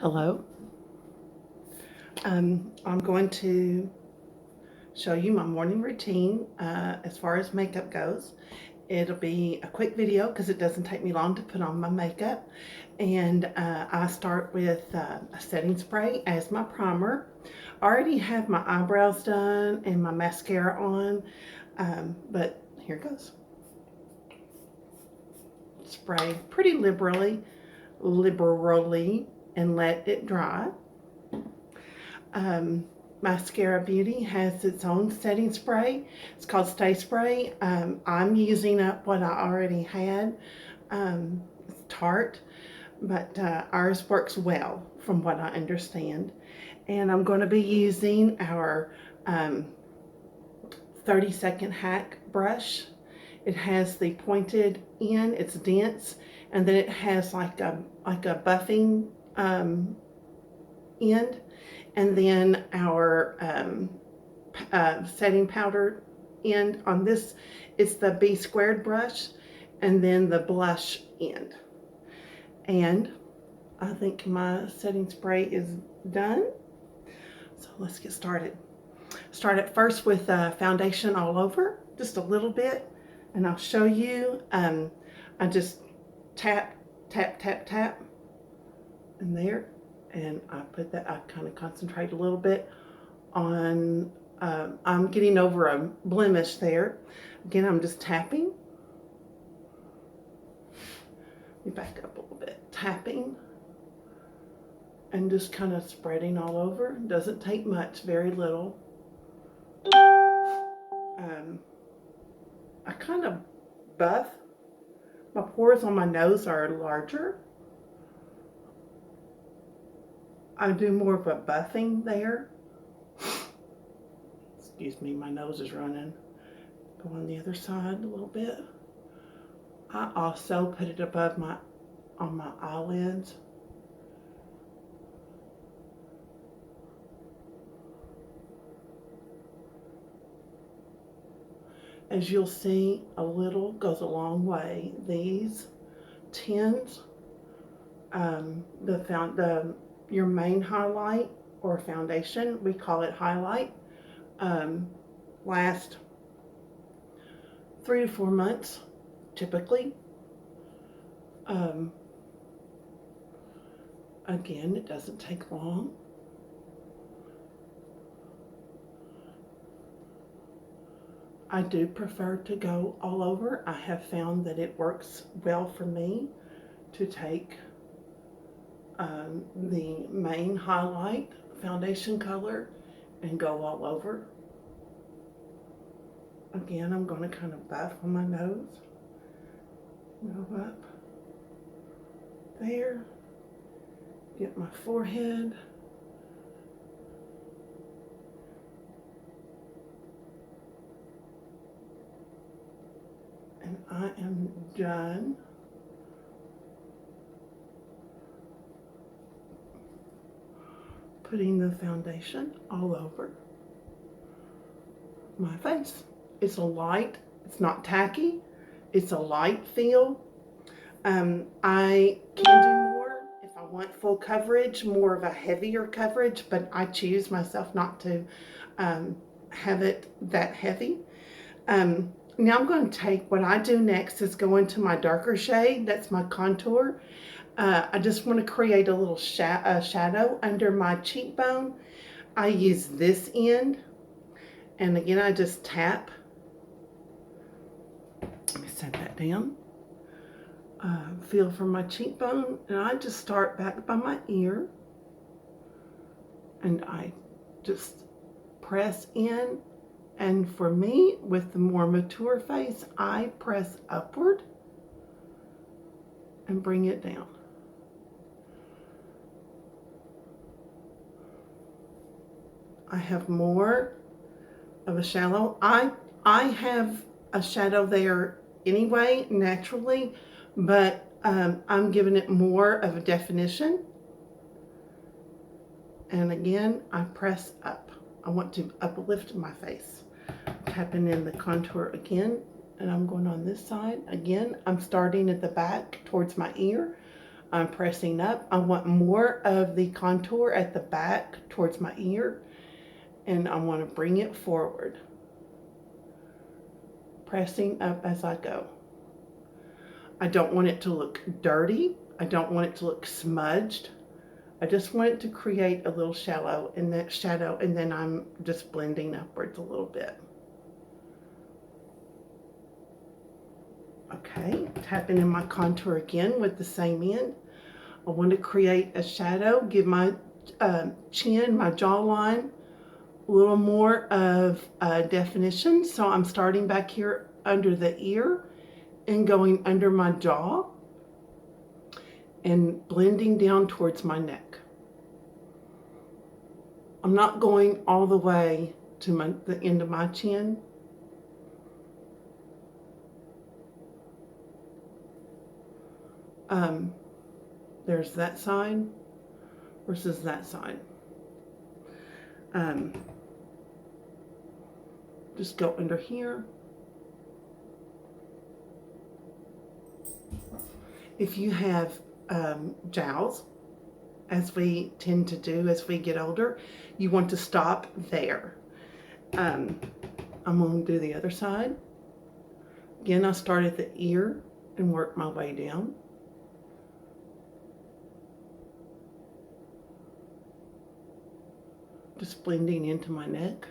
Hello. I'm going to show you my morning routine as far as makeup goes. It'll be a quick video because it doesn't take me long to put on my makeup. And I start with a setting spray as my primer. I already have my eyebrows done and my mascara on, but here goes. Spray pretty liberally, and let it dry. Mascara Beauty has its own setting spray. It's called Stay Spray. I'm using up what I already had. It's Tarte, but ours works well from what I understand. And I'm going to be using our 30-second hack brush. It has the pointed end, it's dense, and then it has like a buffing end, and then our setting powder end. On this, it's the B squared brush, and then the blush end. And I think my setting spray is done, so let's get started. Start at first with foundation all over, just a little bit, and I'll show you. I just tap, tap, tap, tap, and there, and I kind of concentrate a little bit on, I'm getting over a blemish there. Again, I'm just tapping. Let me back up a little bit. Tapping and just kind of spreading all over. Doesn't take much, very little. I kind of buff. My pores on my nose are larger. I do more of a buffing there. Excuse me, my nose is running. Go on the other side a little bit. I also put it above on my eyelids. As you'll see, a little goes a long way. These tints, your main highlight or foundation, we call it highlight, last 3 to 4 months, typically. Again, it doesn't take long. I do prefer to go all over. I have found that it works well for me to take the main highlight foundation color and go all over. Again, I'm going to kind of buff on my nose. Go up there. Get my forehead. And I am done. Putting the foundation all over my face. It's a light, it's not tacky, it's a light feel. I can do more if I want full coverage, more of a heavier coverage, but I choose myself not to have it that heavy. Now I'm going to take, what I do next is go into my darker shade, that's my contour. I just want to create a little shadow under my cheekbone. I use this end, and again I just tap. Let me set that down. Feel for my cheekbone, and I just start back by my ear, and I just press in. And for me, with the more mature face, I press upward and bring it down. I have more of a shallow. I have a shadow there anyway, naturally, but I'm giving it more of a definition. And again, I press up. I want to uplift my face. Tapping in the contour again, and I'm going on this side. Again, I'm starting at the back towards my ear. I'm pressing up. I want more of the contour at the back towards my ear, and I want to bring it forward. Pressing up as I go. I don't want it to look dirty. I don't want it to look smudged. I just want it to create a little shadow, and then I'm just blending upwards a little bit. Okay, tapping in my contour again with the same end. I want to create a shadow, give my chin, my jawline, a little more of definition. So I'm starting back here under the ear and going under my jaw and blending down towards my neck. I'm not going all the way to the end of my chin. There's that side versus that side. Just go under here. If you have jowls, as we tend to do as we get older, you want to stop there. I'm going to do the other side. Again, I start at the ear and work my way down. Just blending into my neck.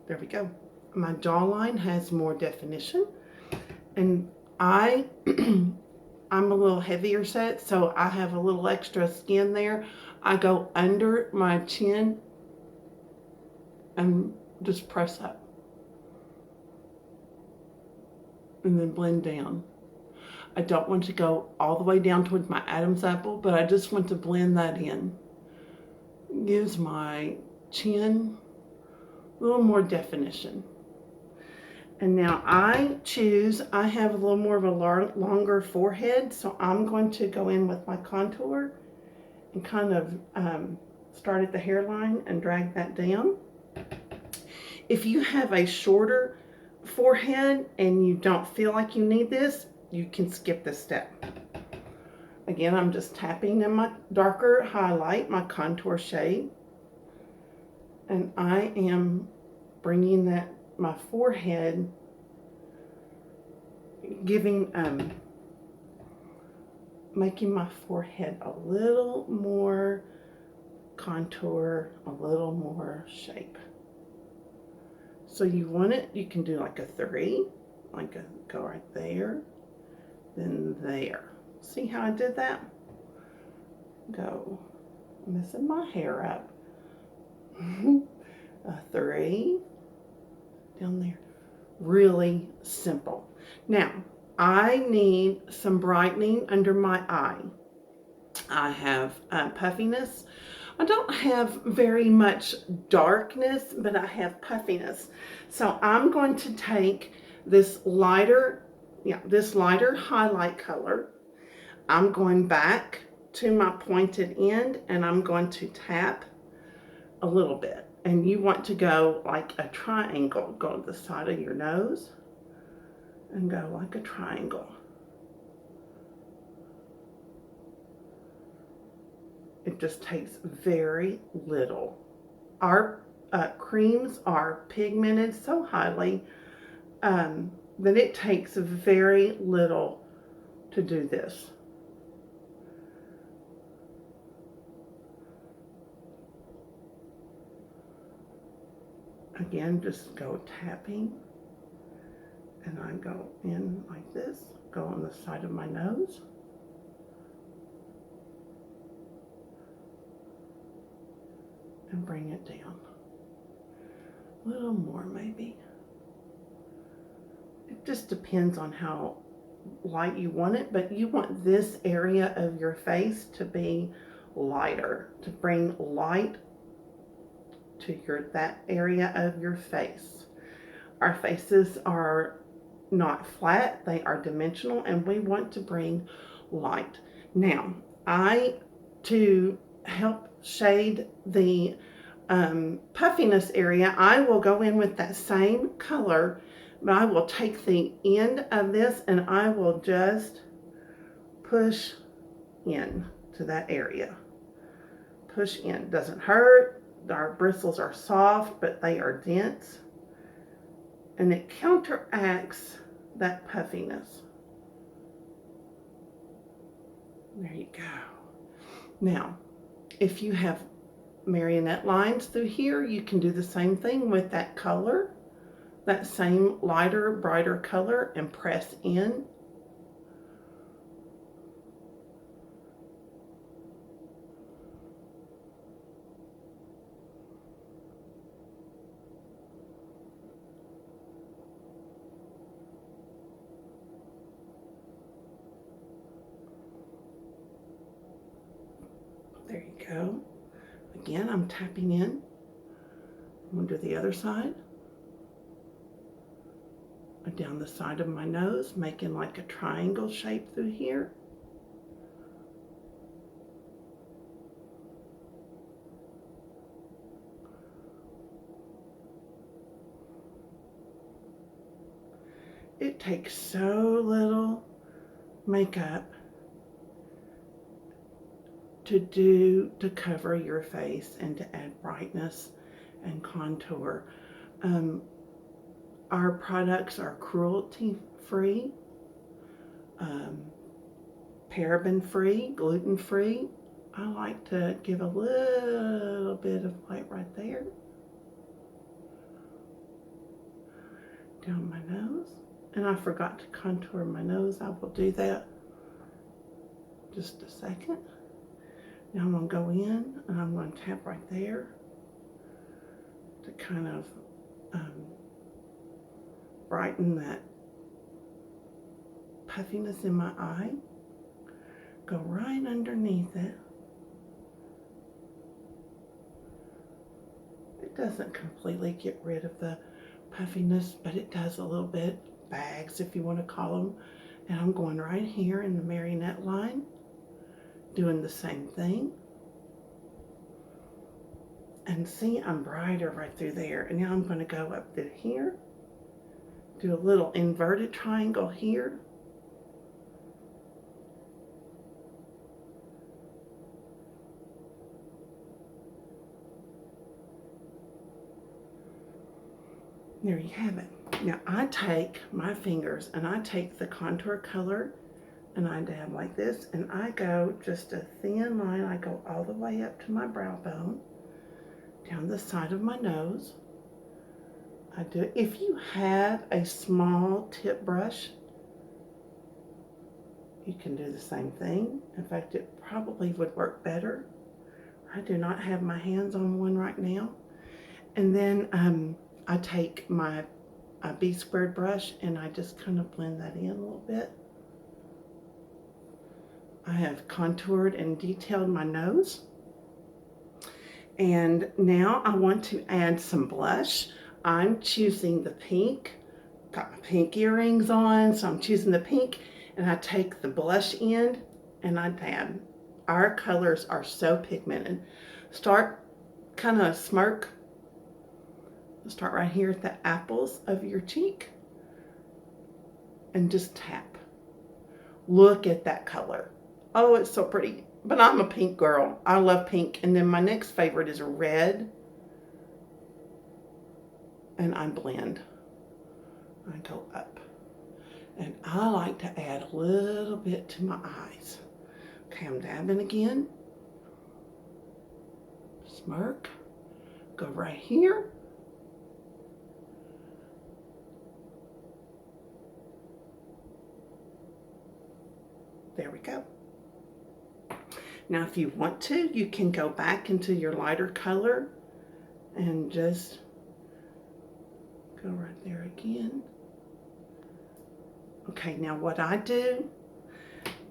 There we go. My jawline has more definition, and I'm a little heavier set, so I have a little extra skin there. I go under my chin and just press up and then blend down. I don't want to go all the way down towards my Adam's apple, but I just want to blend that in. Gives my chin a little more definition. And now I have a little more of a longer forehead, so I'm going to go in with my contour and kind of start at the hairline and drag that down. If you have a shorter forehead and you don't feel like you need this, you can skip this step. Again, I'm just tapping in my darker highlight, my contour shade, and I am bringing my forehead, making my forehead a little more contour, a little more shape. So you want it, you can do like a 3, go right there, then there. See how I did that? Go, messing my hair up. A 3, down there. Really simple. Now, I need some brightening under my eye. I have puffiness. I don't have very much darkness, but I have puffiness. So I'm going to take this lighter highlight color. I'm going back to my pointed end and I'm going to tap a little bit. And you want to go like a triangle. Go to the side of your nose and go like a triangle. It just takes very little. Our creams are pigmented so highly that it takes very little to do this. Again, just go tapping, and I go in like this, go on the side of my nose. And bring it down. A little more maybe. It just depends on how light you want it, but you want this area of your face to be lighter, to bring light to that area of your face. Our faces are not flat, they are dimensional, and we want to bring light. Now, to help shade the puffiness area, I will go in with that same color But I will take the end of this and I will just push in to that area. Push in. Doesn't hurt. Our bristles are soft, but they are dense. And it counteracts that puffiness. There you go. Now, if you have marionette lines through here, you can do the same thing with that color, that same lighter, brighter color, and press in. There you go. Again, I'm tapping in. I'm going to do the other side. Down the side of my nose, making like a triangle shape through here. It takes so little makeup to cover your face and to add brightness and contour. Our products are cruelty-free, paraben-free, gluten-free. I like to give a little bit of light right there. Down my nose. And I forgot to contour my nose. I will do that just a second. Now I'm going to go in and I'm going to tap right there to kind of brighten that puffiness in my eye. Go right underneath it. It doesn't completely get rid of the puffiness, but it does a little bit. Bags, if you want to call them. And I'm going right here in the marionette line, doing the same thing. And see, I'm brighter right through there. And now I'm going to go up to here. Do a little inverted triangle here. There you have it. Now I take my fingers and I take the contour color and I dab like this and I go just a thin line. I go all the way up to my brow bone, down the side of my nose. I do it. If you have a small tip brush, you can do the same thing. In fact, it probably would work better. I do not have my hands on one right now. And then I take my B squared brush and I just kind of blend that in a little bit. I have contoured and detailed my nose. And now I want to add some blush. I'm choosing the pink. Got my pink earrings on, so I'm choosing the pink. And I take the blush end and I dab. Our colors are so pigmented. Start kind of smirk. Start right here at the apples of your cheek. And just tap. Look at that color. Oh, it's so pretty. But I'm a pink girl. I love pink. And then my next favorite is red. And I blend. I go up. And I like to add a little bit to my eyes. Okay, I'm dabbing again. Smirk. Go right here. There we go. Now if you want to, you can go back into your lighter color and just go right there again. Okay, now what I do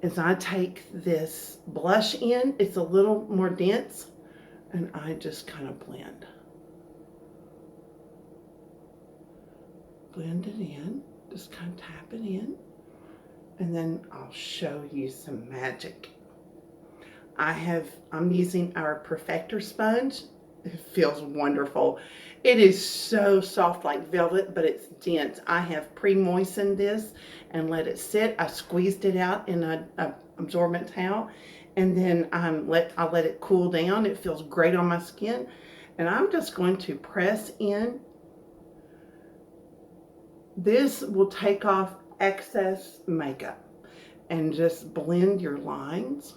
is I take this blush in, it's a little more dense, and I just kind of blend. Blend it in, just kind of tap it in, and then I'll show you some magic. I'm using our Perfector sponge, It feels wonderful. It is so soft like velvet, but it's dense. I have pre-moistened this and let it sit. I squeezed it out in a absorbent towel, and then I let it cool down. It feels great on my skin, and I'm just going to press in. This will take off excess makeup and just blend your lines.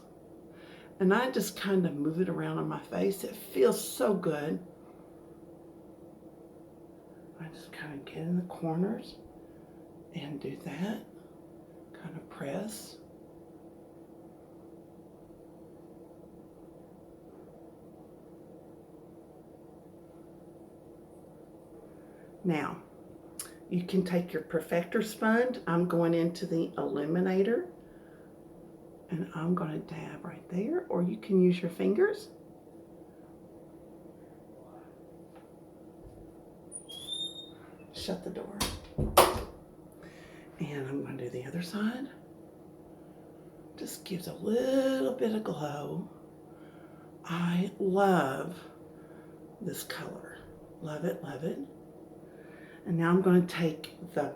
And I just kind of move it around on my face. It feels so good. I just kind of get in the corners and do that. Kind of press. Now, you can take your Perfector sponge. I'm going into the illuminator, and I'm going to dab right there, or you can use your fingers. Shut the door. And I'm going to do the other side. Just gives a little bit of glow. I love this color. Love it, love it. And now I'm going to take the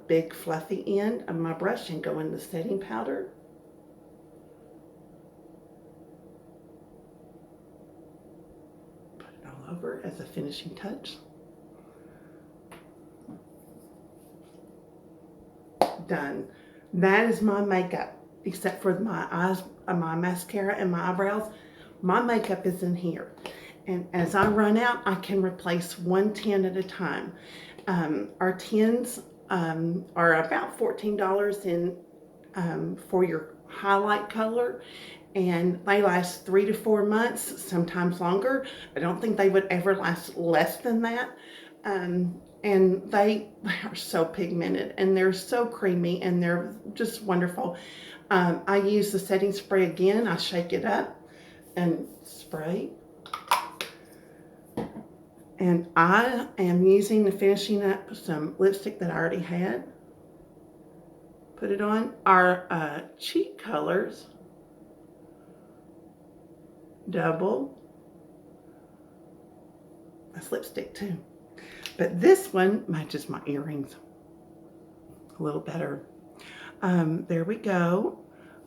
big fluffy end of my brush and go in the setting powder. Put it all over as a finishing touch. Done. That is my makeup, except for my eyes, my mascara and my eyebrows. My makeup is in here. And as I run out, I can replace one tin at a time. Our tins are about $14 in for your highlight color, and they last 3 to 4 months, sometimes longer. I don't think they would ever last less than that. And they are so pigmented, and they're so creamy, and they're just wonderful. I use the setting spray again. I shake it up and spray. And I am using the finishing up some lipstick that I already had. Put it on. Our cheek colors, double. That's lipstick too. But this one matches my earrings a little better. There we go.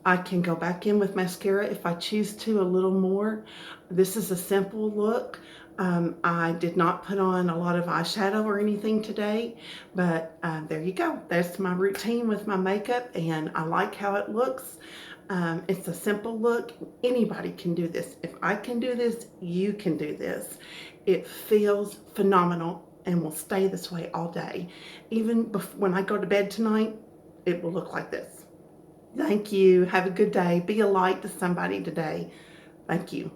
I can go back in with mascara if I choose to, a little more. This is a simple look. I did not put on a lot of eyeshadow or anything today, but there you go. That's my routine with my makeup, and I like how it looks. It's a simple look. Anybody can do this. If I can do this, you can do this. It feels phenomenal and will stay this way all day. Even when I go to bed tonight, it will look like this. Thank you. Have a good day. Be a light to somebody today. Thank you.